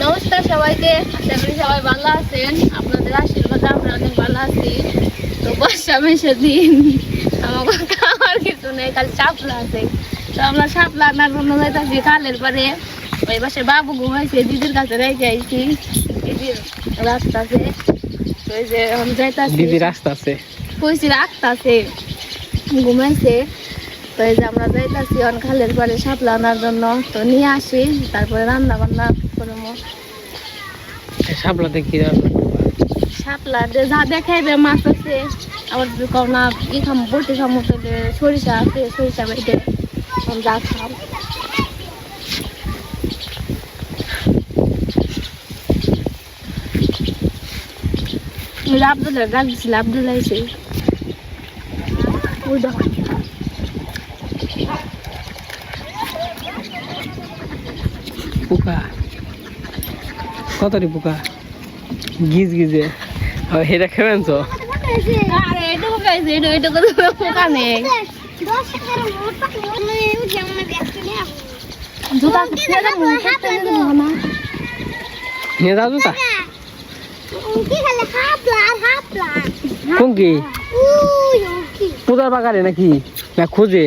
নমস্কার সবাইকে, আশা করি সবাই ভালো আছেন। আপনাদের আশীর্বাদে আমরা অনেক ভালো আছি। তো বর্ষা মেশে দিন আমাকে খাওয়ার কিছু নেই, খালি শাপলা আছে। তো আমরা শাপলা আনার জন্য যাইতেছি খালের পারে। ওই পাশে বাবু ঘুমাইছে, দিদির কাছে রেখে আইছি। দিদির রাস্তা আছে, তো এই যে আমি যাইতাছি। দিদি রাস্তা আছে, কইছি রাস্তা আছে, ঘুমাইছে। তো এই যে আমরা যাইতাছি অন খালের পারে শাপলা আনার জন্য। তো নিয়ে আসি, তারপরে রান্না বান্না করবো। শাপলাতে কি শাপলা যা দেখাইবে মাছ আছে, আবার যদি কও না ই খাম বটি খামো তাহলে সরিষা আছে, সরিষা বেটে যা খাও। আব্দুল্লাহ গাছ দিছিল, আব্দুল্লাহ এসে ওই দেখো পোকা, কতটি পোকা গিজ গিজে এটা খেবেন তো। আরে এটুকু খাইছে, এটুকু পোকা নেই। জুতা নিয়ে যাও জুতা। কোন কি পূজার বাগানে নাকি না খুঁজে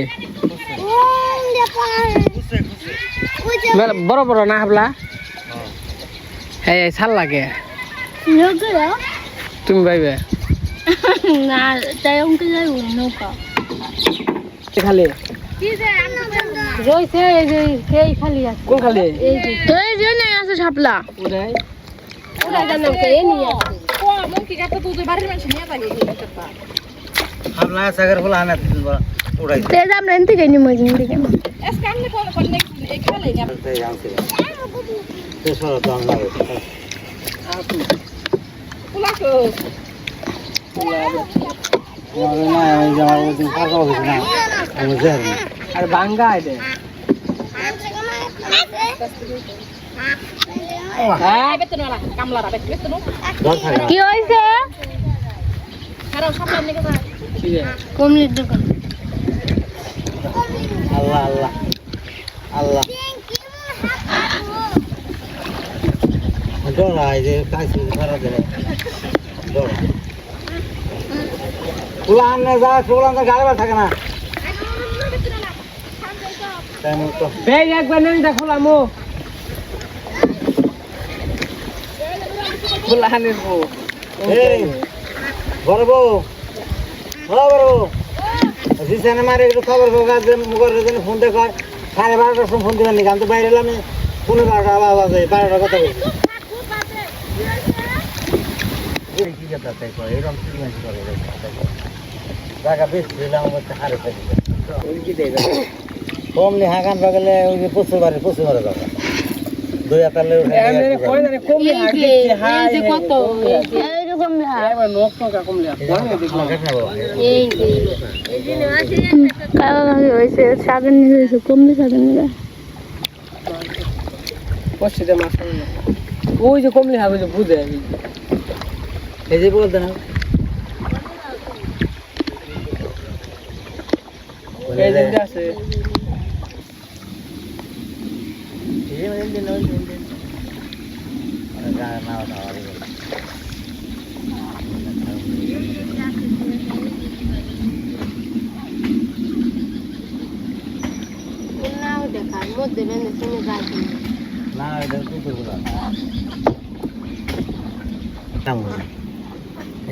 বড় বড় না হাবলা? হ্যাঁ ছাল লাগে তুমি পাইবে না, তাই অঙ্কে যাই নৌকা খালি রয়েছে। এই যে এই খালি আছে, কোন খালি? এই যে নেই আছে শাপলা। ওটাই ওটা কেন কে নিয়ে আসে? আমরা সাগর ফুল আনা উড়াই তেজ আমরা এনতে গই নি মজিন দিকে তো সরো তো আমরা না এই যে আমার ওদিন পাকা হইছে না আমি জানি আর বাঙ্গা আইতে হ্যাঁ কি হইছে? কমলির দোকান। আল্লাহ আল্লাহ আল্লাহ ডরা এই যে কাছে ধরা দেবে ডরা ফুলা আনলে যা ফুলা আনলে গাড়ি থাকে না তাই মতো বেই একবার নেন খোলামো খোলা নেবো। এই বড় বউ বড় বউ জিসানে মারে একটু খবর কাজ মুখের জন্য ফোন দেখো 12:30টার সময় ফোন দিবেন নাকি? আমি তো বাইরে এলাম 12:30 আওয়াজ আছে 12টার কথা বলছি কি কথা তাই কয় এরকম কি মানে করে জায়গা বেশ দিলাম আমাকে হারে ফেলি ওই কি দেয় কমনি হাগান বাগলে ওই যে পশুর বাড়ি জায়গা দুই আতালে উঠে কমলে এই যে কত এইরকম নখ নকা কমলে এই যে কালো লাগে হইছে, সাগর নিয়ে হইছে, কমলে সাগর নিয়ে পশ্চিমে মাছ ওই যে কমলে হবে যে বুঝে এই যে বলতে না এই দিনটা আছে এই মানে দিন ওই দিন না না না নাও দেখা মধ্যে বেনে শুনে যাই না এটা কুকুরগুলো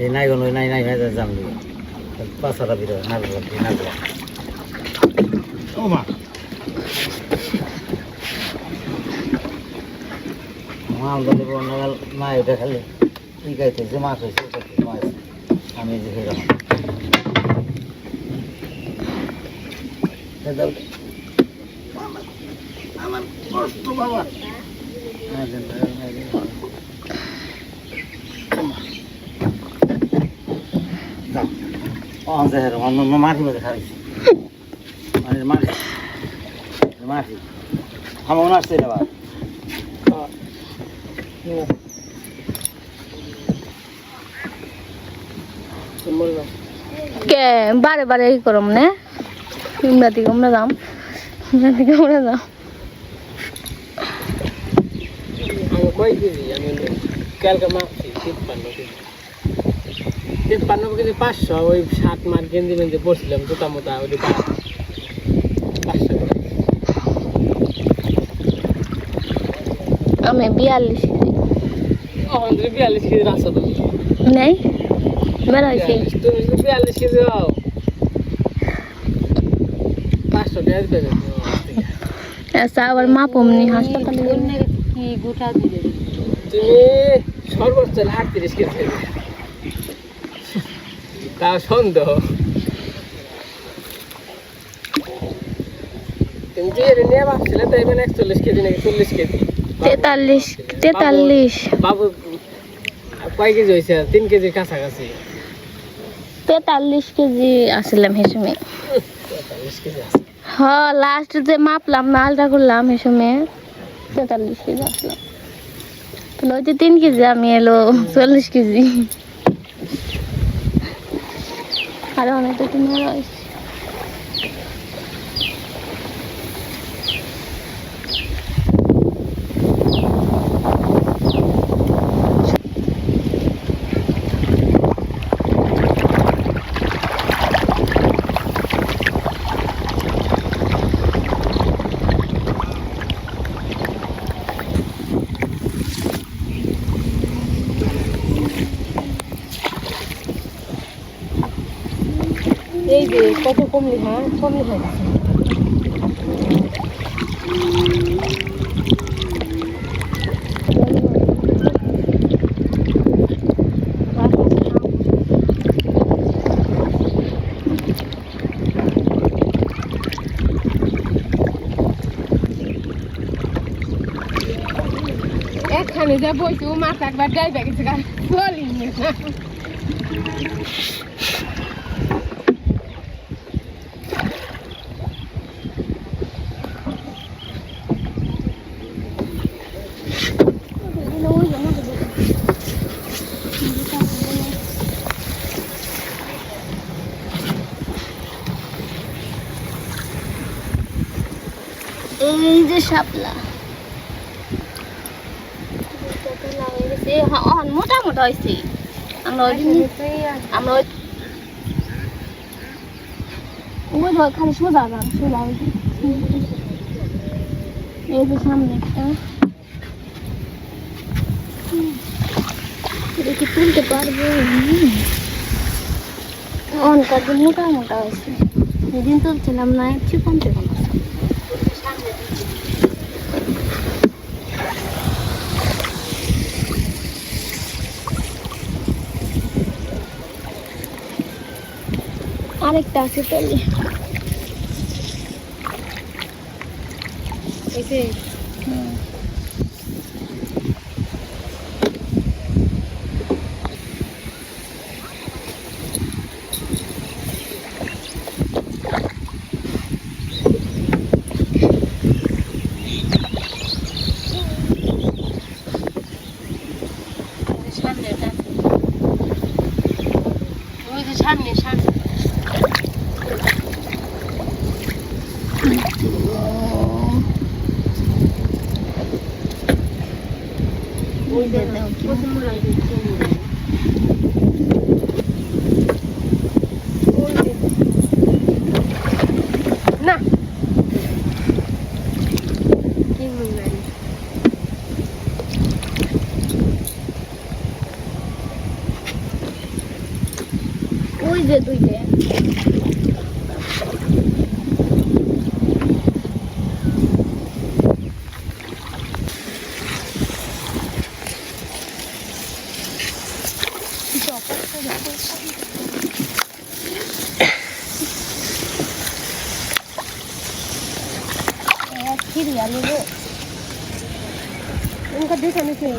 এই নাই গো নাই নাই ভেজা জাম দিও পাঁচটা ভিতরে নাগল নাগল ও মা আমদানি বন্যাল না এটা খালি ঠিক আছে যে মাছ হয়েছে মাছ আমি যে খেলাম আমার কষ্ট বাবা মাটি মধ্যে খাইছি মাটি মাটি আমার আসছে এবার কে বারে বারে ই করম না আমরা দিকে আমরা যাম আমরা দিকে আমরা যাম কয় কেজি আমি কালকে মাপছি 53 কেজি 500 ওই 7 মার গেঞ্জি মেঞ্জি পড়ছিলাম জুতা মোতা ওই 500 আমি 42 কেজি এখন 42 কেজি রাস্তা তুমি নেই বেড়াইছি তুমি 42 কেজি হও 500 টাকা দিবে আচ্ছা আবার মাপমনি হাসপাতালে কি গোটা দিলে তুমি সর্বোচ্চ 38 কেজি তা সন্দেহ তুমি যে নিয়ে ভাবছিলে তাই মানে 41 কেজি নাকি 40 কেজি 43 বাবু কয় কেজি হয়েছে 3 কেজির কাছাকাছি 43 কেজি আসলাম হেসমে 43 কেজি আছে হ্যাঁ লাস্ট যে মাপলাম না আলটা করলাম হেসমে 43 কেজি আসলাম তো ওই যে 3 কেজি আমি এলো 40 কেজি আর অনেক তো তুমি রয়েছে এই যে কত কমলি হ্যাঁ কমলি হয়ে গেছে এখানে যা বইছি ও মাছ একবার যাইবে গেছে গা চলি না এই যে শাপলা মোটা মোটা হয়েছে আমরা ওই খালি সোজা গান সোজা এই যে সামনে একটা দেখি তুলতে পারবো অনকার মোটা মোটা হয়েছে সেদিন তুলছিলাম না চিকন চিকন আরেকটা আছে তলি এই যে সামনে সামনে ওই যে দাও কি না কি মনে ওই যে দুইটা খিরিয়া নেব उनका देखा नहीं थे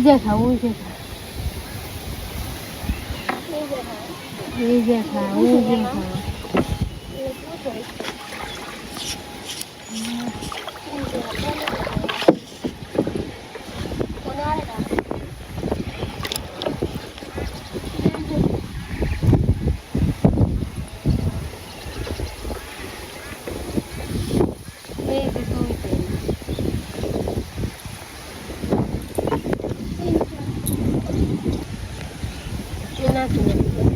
যে খা ওই যে খা এই যে খা ওই যে খা এই যে তুই চেনা চেনা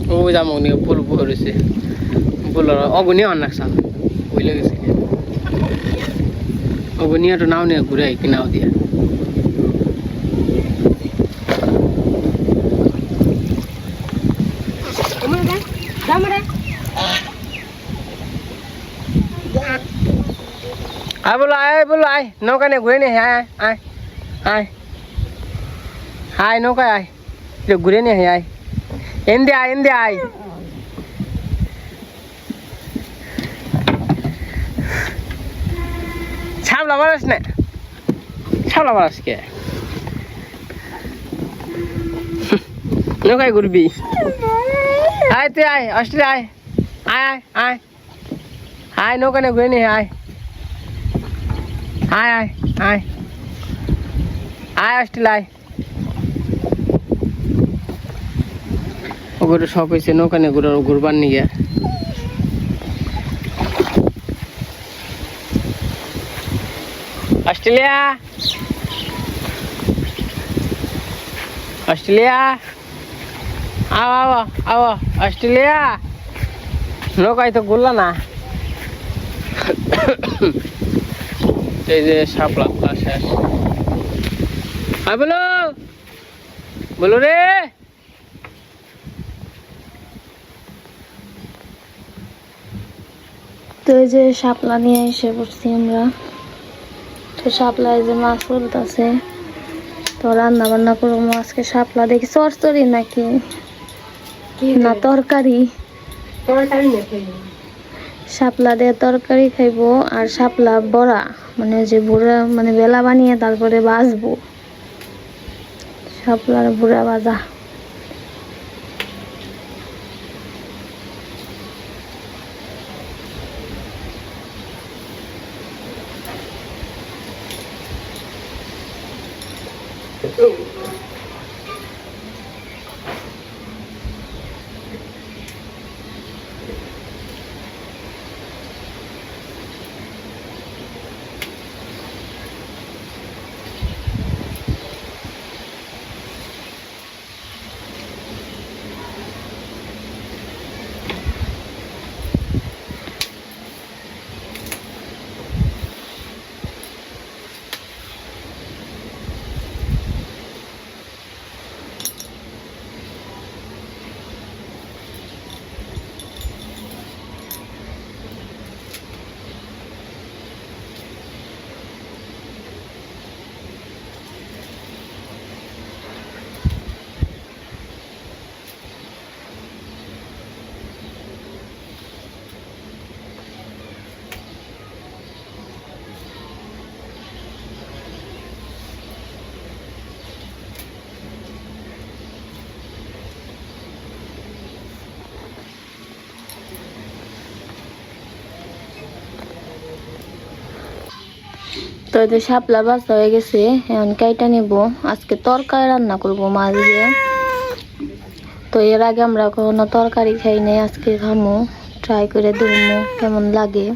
ও জামক নিয়ে ফুল ভরেছে ফুলের অগুনি অনেক সাল বুঝলে গেছে অগুনি একটু নাও নিয়ে ঘুরে কি নাও দিয়ে আয় বলো আয় নৌকা নিয়ে ঘুরে নিয়ে আয় আয় আয় আয় নৌকায় আয় ঘুরে নিয়ে আয় এন্দে আয় ছাবলা মারাস না ছাবলা মারাস কে নৌকায় ঘুরবি আয় তুই আয় অস্ট্রেলিয়া আয় আয় আয় আয় নৌকা নিয়ে ঘুরে নিয়ে আয় আয় আয় আয় আয় অস্ট্রেলিয়া আয় ওগুলো সব হয়েছে নৌকা নিয়ে ঘুরবার নিয়ে অস্ট্রেলিয়া অস্ট্রেলিয়া আও আও আও অস্ট্রেলিয়া নৌকায় তো ঘুরলা না এই যে শাপলা শেষ বলো বলো রে তো এই যে শাপলা নিয়ে এসে পড়ছি আমরা তো শাপলায় যে মাছ উঠতেছে তো রান্না বান্না করবো আজকে শাপলা দেখি চরচরি নাকি না তরকারি শাপলা দিয়ে তরকারি খাইবো আর শাপলা বড়া মানে যে বুড়া মানে বেলা বানিয়ে তারপরে ভাজবো শাপলার বুড়া ভাজা তো এই যে শাপলা বাছা হয়ে গেছে, এখন কাইটা নেব। আজকে তরকারি রান্না করব মাছ দিয়ে। তো এর আগে আমরা কখনো তরকারি খাই নাই, আজকে খামো, ট্রাই করে দেখবো কেমন লাগে।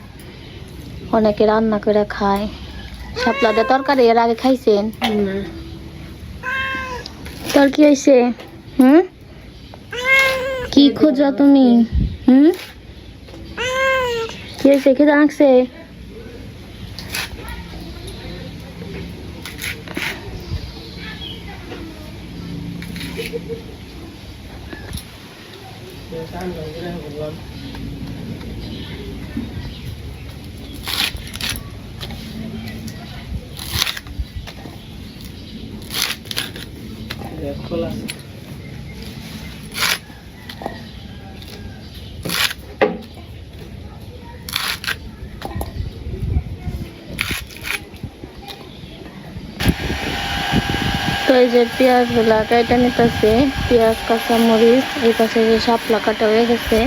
অনেকে রান্না করে খায় শাপলা দিয়ে তরকারি, এর আগে খাইছেন? তোর কি হয়েছে? কি খোঁজো তুমি? কি হয়েছে? খেতে আসছে? তো এই যে পেঁয়াজ গুলা কাটা নিতেছে, পেঁয়াজ কাঁচা মরিচ। এই পাশে যে শাপলা কাটা হয়ে গেছে,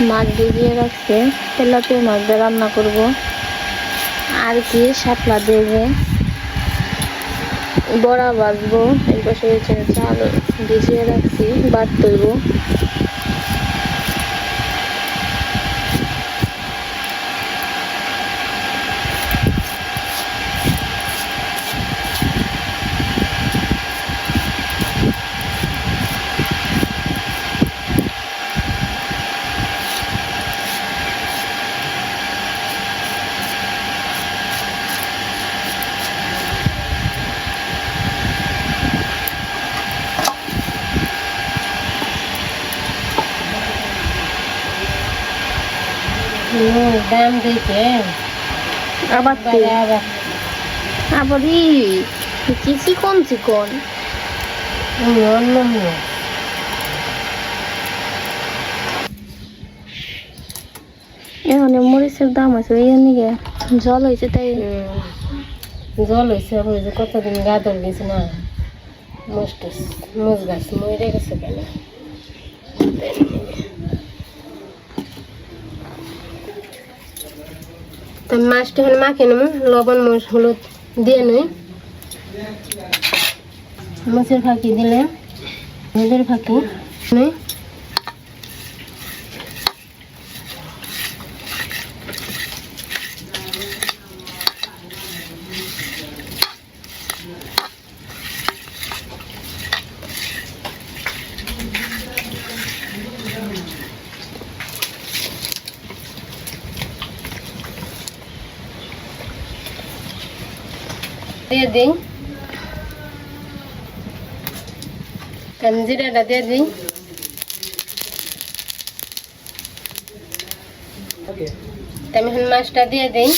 মাছ ভিজিয়ে রাখছে, তেলাপিয়া মাছ দিয়ে রান্না করব। আর কি শাপলা দিয়ে বড়া ভাজবো। এই পাশে চাল ভিজিয়ে রাখছি, বাদ তুলবো। দাম দিতে আবার কি চিকন চিকন। এখন মরিচের দাম আছে, ইয়ে নিকে জল হয়েছে তাই। জল হয়েছে, ওই যে কতদিন গাদর গেছে না, মোষ গাছ মরে গেছে কেন। তো মাছটা এখন মাখে নেব, লবণ মরিচ হলুদ দিয়ে নই। মাছের ফাঁকি দিলে হলুদের ফাঁকি নই। দিয়ে দিই জিরাটা দিয়ে দিই। আমি এখন মাছটা দিয়ে দিই।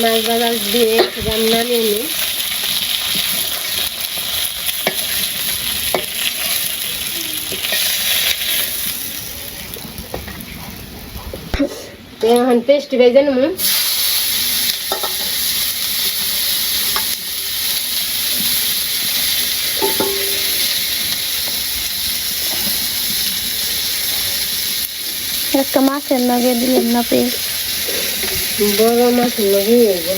মাছ ভাজা দিয়ে রান্না নিয়ে নিই। এখন পেস্ট ভেজে নেব। একটা মাছের নগে দিলেন না পেস্ট? বড় মাছ লাগিয়ে না।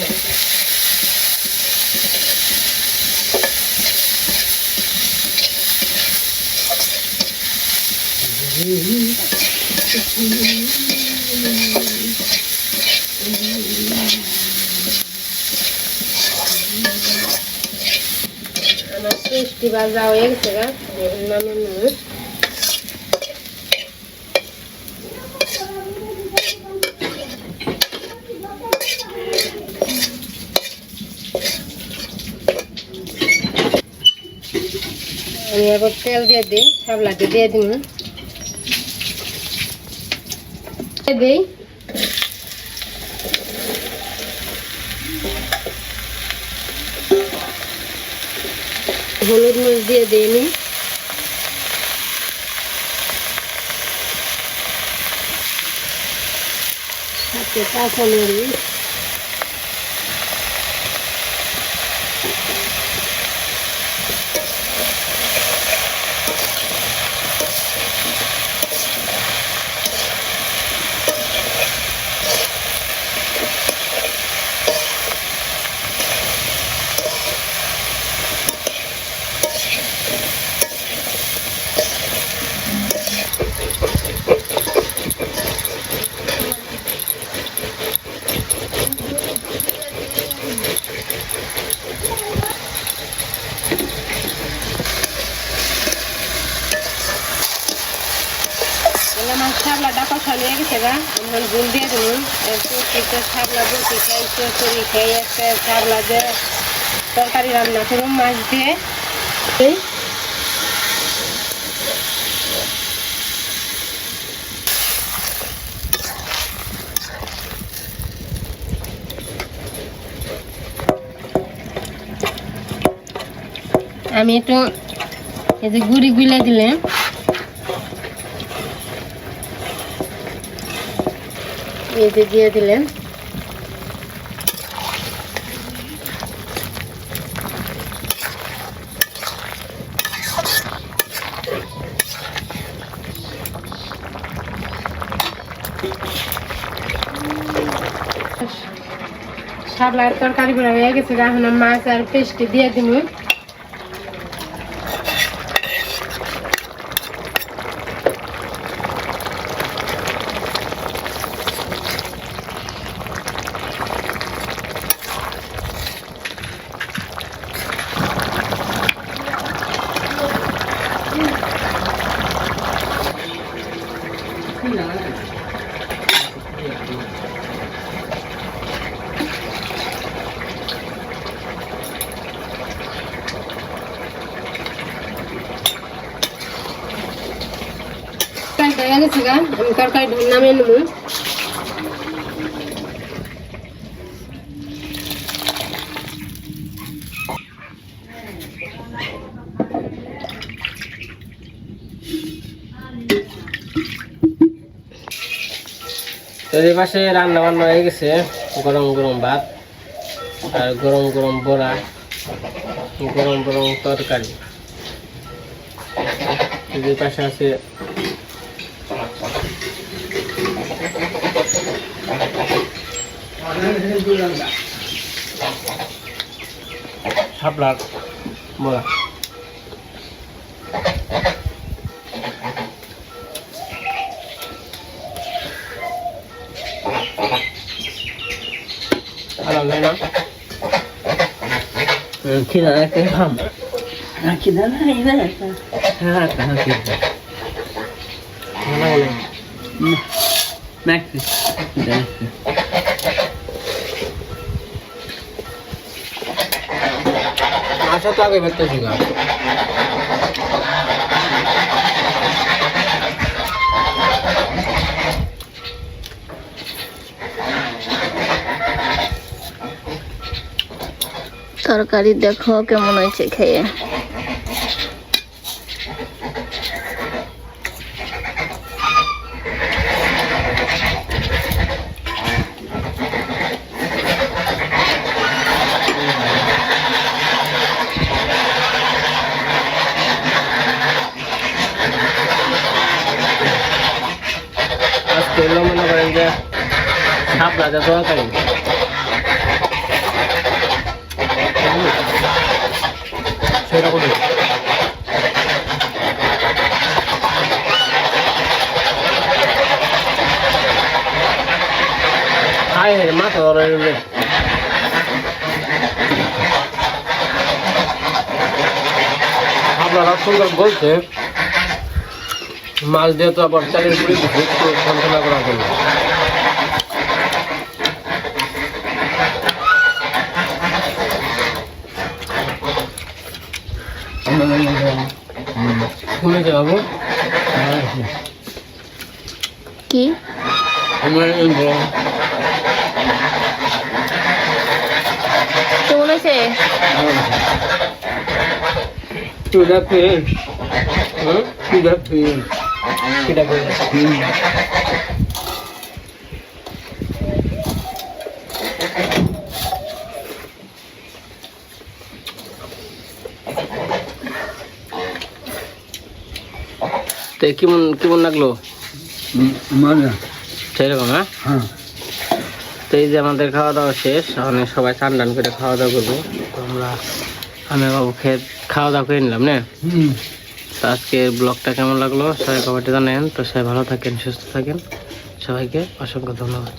আমার পেস্টি ভাজা হয়ে গেছে গা, নামে নেব। আমি এবার তেল দিয়ে দিই, শাপলাতে দিয়ে দিই দিই হলুদ মরিচ দিয়ে দিই আমি, সাথে কাঁচা মরিচ, আমার শাপলাটা কষা নিয়ে গেছে গা, এখন ঝুল দিয়ে দেবো। প্রত্যেকটা শাপলা বলতে খাই, চচড়ি খাই, একটা শাপলা দিয়ে তরকারি রান্না করুন মাছ দিয়ে। আমি একটু এই যে গুড়ি গুলে দিলাম, এই যে দিয়ে দিলেন। শাপলার তরকারি গুলো হয়ে গেছে, এখন মাছ আর পেস্ট দিয়ে দিব। হয়ে গেছে গা, আমি তরকারি নামিয়ে নেবো। তো এই পাশে রান্না বান্না হয়ে গেছে, গরম গরম ভাত আর গরম গরম বড়া, গরম গরম তরকারি। এই পাশে আছে শাপলার বড়া। খিদা একটা খাম, খিদা নাই না, হ্যাঁ হ্যাঁ খিদা আশা তো আগে বেরতেছি গা। তরকারি দেখো কেমন হয়েছে খেয়ে। আজকে হলো মনে করেন যে শাপলা দিয়ে তরকারি। সেরকম খাই মাথা ধরে আপনারা সুন্দর বলছে মাছ দিয়ে তো আবার চালের গুঁড়ি দিচ্ছে একটু যন্ত্রণা করার জন্য। শুনেছে বাবু কি আমার কেমন হয়েছে? চুদা ফেল চুদা ফেল সেটা করে তো কেমন কেমন লাগলো মজা সেরকম? হ্যাঁ হ্যাঁ তো এই যে আমাদের খাওয়া দাওয়া শেষ, মানে সবাই চান টান করে খাওয়া দাওয়া করবো। তো আমি বাবু খেয়ে খাওয়া দাওয়া করে নিলাম না। তো আজকের ব্লগটা কেমন লাগলো সবাই কমেন্টে জানাবেন। তো সবাই ভালো থাকেন, সুস্থ থাকেন, সবাইকে অসংখ্য ধন্যবাদ।